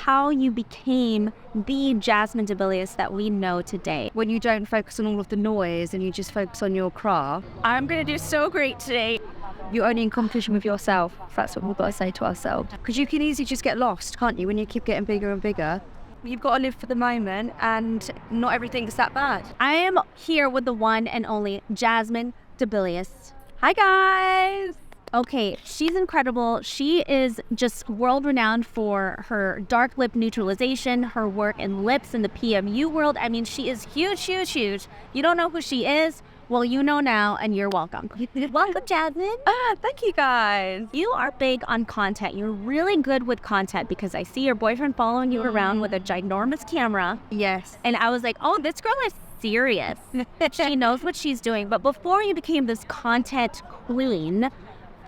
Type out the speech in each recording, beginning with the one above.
how you became the Jasmine Diebelius that we know today. When you don't focus on all of the noise and you just focus on your craft. I'm going to do so great today. You're only in competition with yourself. That's what we've got to say to ourselves. Because you can easily just get lost, can't you, when you keep getting bigger and bigger. You've got to live for the moment, and not everything's that bad. I am here with the one and only Jasmine Diebelius. Hi, guys. Okay, she's incredible. She is just world-renowned for her dark lip neutralization, her work in lips in the PMU world. I mean, she is huge, huge, huge. You don't know who she is? Well, you know now, and you're welcome. Welcome, Jasmine. Thank you, guys. You are big on content. You're really good with content because I see your boyfriend following you around with a ginormous camera. Yes. And I was like, oh, this girl is serious. She knows what she's doing. But before you became this content queen,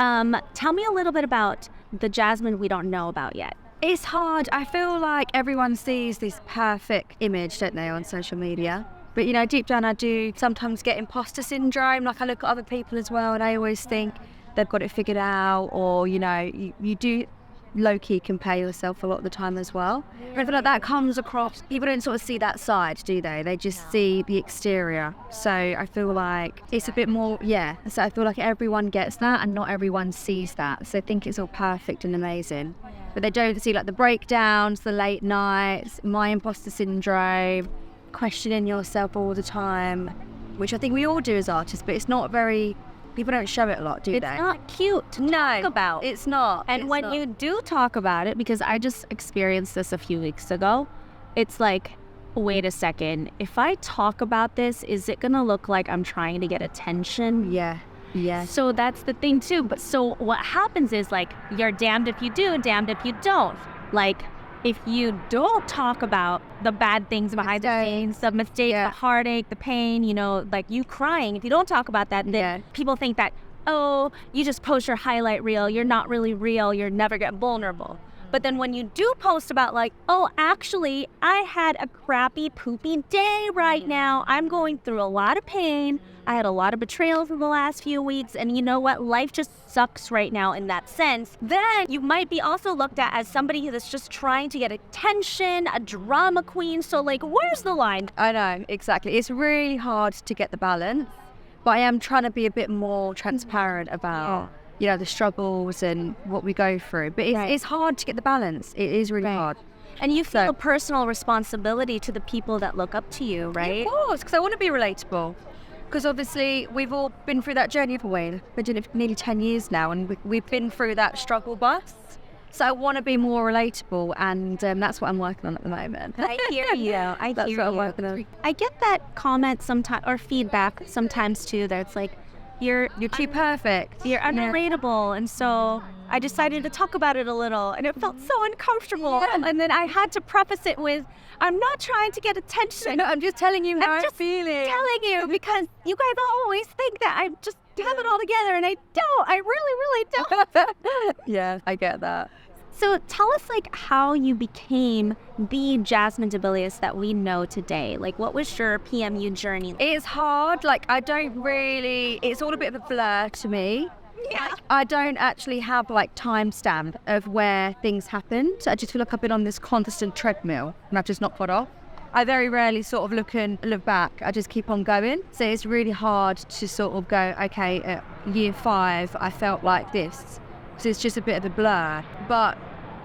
tell me a little bit about the Jasmine we don't know about yet. It's hard. I feel like everyone sees this perfect image, don't they, on social media? But, you know, deep down I do sometimes get imposter syndrome. Like, I look at other people as well and I always think they've got it figured out, or, you know, you do low-key compare yourself a lot of the time as well. I feel like that comes across. People don't sort of see that side, do they? They just see the exterior. So I feel like it's a bit more, so I feel like everyone gets that and not everyone sees that. So they think it's all perfect and amazing. But they don't see like the breakdowns, the late nights, my imposter syndrome, questioning yourself all the time, which I think we all do as artists, but it's not very, people don't show it a lot, do they? It's not cute to talk about. It's not. And when you do talk about it, because I just experienced this a few weeks ago, it's like, wait a second, if I talk about this, is it gonna look like I'm trying to get attention? Yeah. So that's the thing too. But so what happens is, like, you're damned if you do, damned if you don't. Like, if you don't talk about the bad things behind the scenes, the mistakes, the heartache, the pain, you know, like you crying, if you don't talk about that, then people think that, oh, you just post your highlight reel, you're not really real, you're never get vulnerable. But then when you do post about like, oh, actually, I had a crappy, poopy day right now. I'm going through a lot of pain. I had a lot of betrayals in the last few weeks. And you know what? Life just sucks right now in that sense. Then you might be also looked at as somebody that's just trying to get attention, a drama queen. So like, where's the line? I know, exactly. It's really hard to get the balance, but I am trying to be a bit more transparent about you know, the struggles and what we go through. But it's hard to get the balance. It is really hard. And you feel a personal responsibility to the people that look up to you, right? Of course, because I want to be relatable. Because obviously we've all been through that journey, haven't we? We've been doing it for nearly 10 years now, and we've been through that struggle bus. So I want to be more relatable, and that's what I'm working on at the moment. I hear you. That's what I'm working on. I get that comment sometimes, or feedback sometimes too, that it's like, you're too perfect. You're unrelatable. And so I decided to talk about it a little, and it felt so uncomfortable. Yeah. And then I had to preface it with, I'm not trying to get attention. No, I'm just telling you how I'm feeling. Telling you, because you guys always think that I just have it all together, and I don't. I really, really don't. Yeah, I get that. So tell us, like, how you became the Jasmine Diebelius that we know today. Like, what was your PMU journey? It's hard. Like, I don't really, it's all a bit of a blur to me. Yeah. I don't actually have, like, timestamp of where things happened. I just feel like I've been on this constant treadmill and I've just not got off. I very rarely sort of look back. I just keep on going. So it's really hard to sort of go, okay, at year 5, I felt like this. So it's just a bit of a blur. But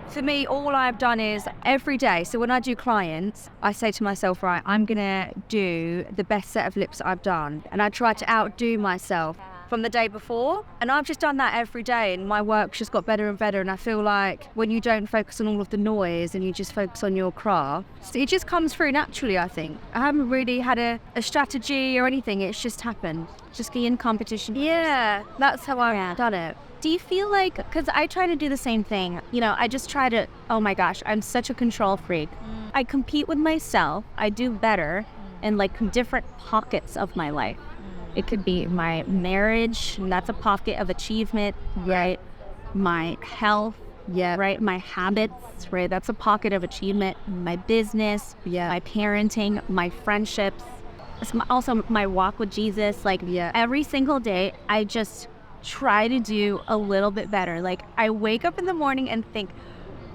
for me, all I've done is every day. So when I do clients, I say to myself, right, I'm going to do the best set of lips I've done. And I try to outdo myself from the day before. And I've just done that every day. And my work's just got better and better. And I feel like when you don't focus on all of the noise and you just focus on your craft, it just comes through naturally, I think. I haven't really had a strategy or anything. It's just happened. Just be in competition. Yeah, that's how I've done it. Do you feel like, because I try to do the same thing, you know, I just try to, oh my gosh, I'm such a control freak. I compete with myself. I do better in like different pockets of my life. It could be my marriage, and that's a pocket of achievement, right? My health, right? My habits, right? That's a pocket of achievement. My business, my parenting, my friendships, also my walk with Jesus. Like every single day, I just try to do a little bit better. Like I wake up in the morning and think,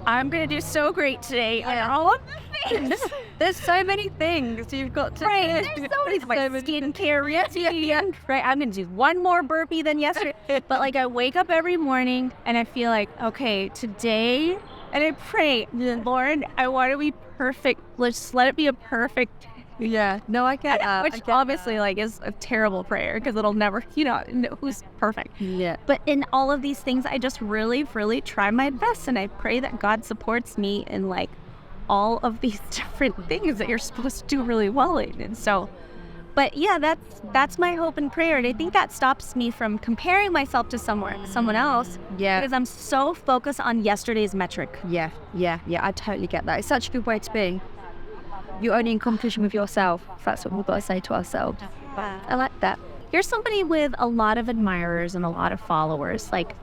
I'm going to do so great today. And all of the things. There's so many things you've got to do. There's so many. My skincare routine. Right. I'm going to do one more burpee than yesterday. But like I wake up every morning and I feel like, okay, today, and I pray, Lord, I want to be perfect. Let's let it be a perfect. Yeah. No, I get that. Which obviously like is a terrible prayer because it'll never, who's perfect. Yeah. But in all of these things, I just really, really try my best. And I pray that God supports me in like all of these different things that you're supposed to do really well in. And so, but yeah, that's my hope and prayer. And I think that stops me from comparing myself to someone else. Yeah. Because I'm so focused on yesterday's metric. Yeah. I totally get that. It's such a good way to be. You're only in competition with yourself. That's what we've got to say to ourselves. Wow. I like that. You're somebody with a lot of admirers and a lot of followers. Like,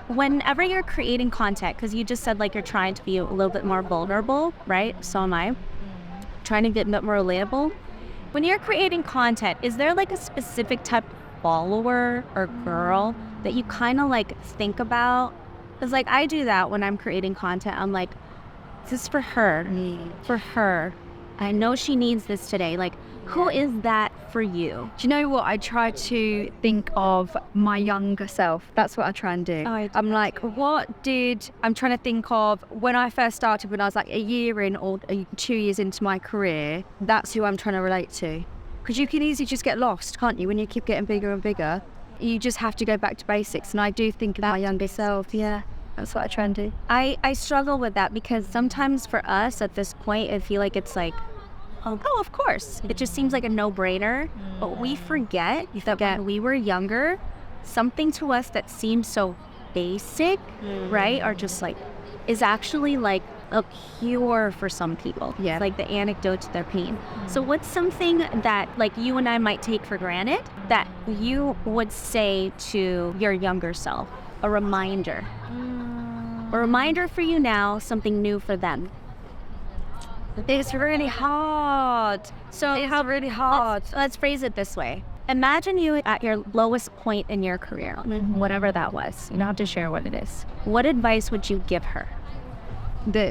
whenever you're creating content, because you just said like you're trying to be a little bit more vulnerable, right? So am I. Trying to get a bit more relatable. When you're creating content, is there like a specific type of follower or girl that you kind of like think about? Because like I do that when I'm creating content. I'm like, this is for her. For her. I know she needs this today. Like, who is that for you? Do you know what? I try to think of my younger self. That's what I try and do. I'm like, I'm trying to think of when I first started, when I was like a year in or 2 years into my career. That's who I'm trying to relate to. Because you can easily just get lost, can't you? When you keep getting bigger and bigger, you just have to go back to basics. And I do think of my younger self. Yeah. That's what I try and do. I struggle with that because sometimes for us at this point, I feel like it's like, oh, of course. It just seems like a no-brainer. But we forget that when we were younger, something to us that seems so basic, right, or just like, is actually like a cure for some people. Yeah. It's like the antidote to their pain. So what's something that like you and I might take for granted that you would say to your younger self? A reminder. A reminder for you now, something new for them. It's really hard. So it's really hard. Let's phrase it this way. Imagine you at your lowest point in your career, whatever that was. You don't have to share what it is. What advice would you give her?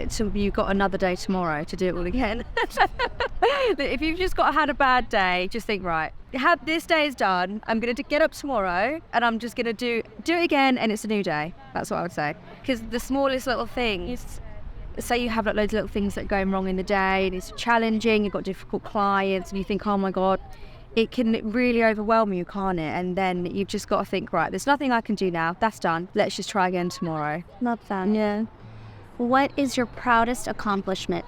So you've got another day tomorrow to do it all again. If you've just had a bad day, just think, right, this day is done. I'm going to get up tomorrow and I'm just going to do it again, and it's a new day. That's what I would say. Because the smallest little things, say you have like loads of little things that are going wrong in the day and it's challenging, you've got difficult clients and you think, oh my God, it can really overwhelm you, can't it? And then you've just got to think, right, there's nothing I can do now. That's done. Let's just try again tomorrow. Love that. Yeah. What is your proudest accomplishment?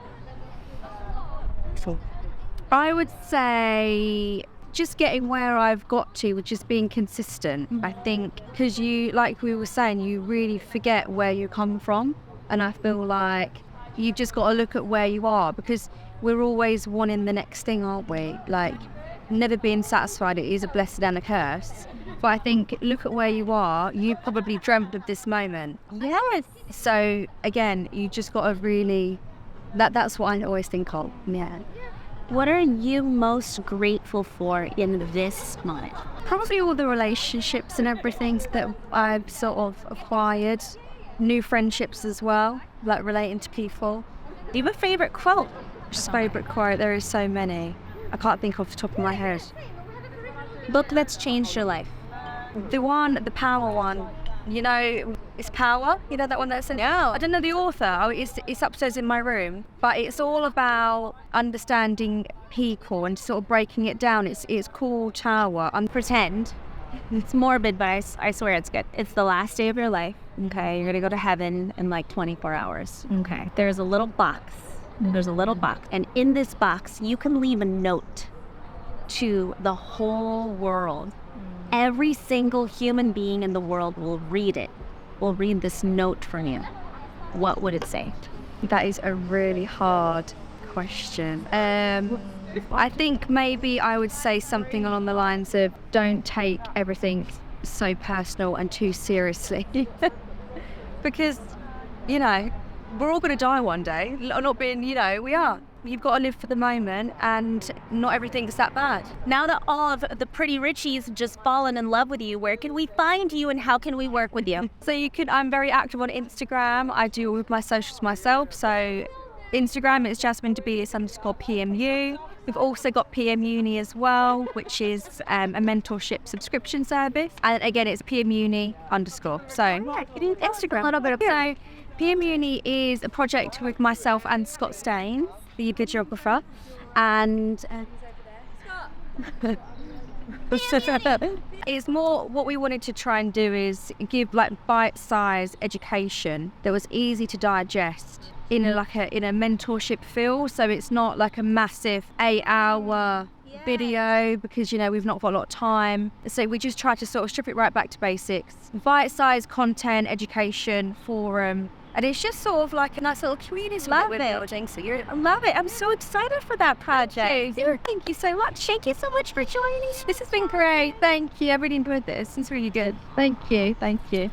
I would say just getting where I've got to, with just being consistent. I think because you, like we were saying, you really forget where you come from. And I feel like you've just got to look at where you are, because we're always wanting the next thing, aren't we? Like, never being satisfied, it is a blessing and a curse. But I think, look at where you are. You probably dreamt of this moment. Yes. So again, you just got to really, that's what I always think of. Yeah. What are you most grateful for in this moment? Probably all the relationships and everything that I've sort of acquired. New friendships as well, like relating to people. Do you have a favorite quote? Just favorite quote, there is so many. I can't think off the top of my head. Book that's changed your life. The power one. You know, it's Power. You know that one that's in? No. I don't know the author. It's upstairs in my room. But it's all about understanding people and sort of breaking it down. It's called Tower. Pretend. It's morbid, but I swear it's good. It's the last day of your life. Okay, you're gonna go to heaven in like 24 hours. Okay. There's a little box. And in this box, you can leave a note to the whole world. Every single human being in the world will read it. Will read this note from you. What would it say? That is a really hard question. I think maybe I would say something along the lines of, don't take everything so personal and too seriously. Because, we're all going to die one day. Not being, we are. you've got to live for the moment, and not everything's that bad. Now that all of the pretty richies have just fallen in love with you, where can we find you and how can we work with you? So I'm very active on Instagram. I do all of my socials myself. So Instagram is Jasmine Diebelius _PMU. We've also got PM Uni as well, which is a mentorship subscription service. And again, it's PM Uni _. So Instagram. A little bit of So PM Uni is a project with myself and Scott Stain, the videographer. And it's more what we wanted to try and do is give like bite-sized education that was easy to digest in a mentorship feel. So it's not like a massive 8-hour video, because we've not got a lot of time. So we just try to sort of strip it right back to basics. Bite-sized content, education, forum. And it's just sort of like a nice little community that we're building. So I love it. I'm so excited for that project. Thank you so much. Thank you so much for joining. This has been great. Thank you. I really enjoyed this. It's really good. Thank you. Thank you.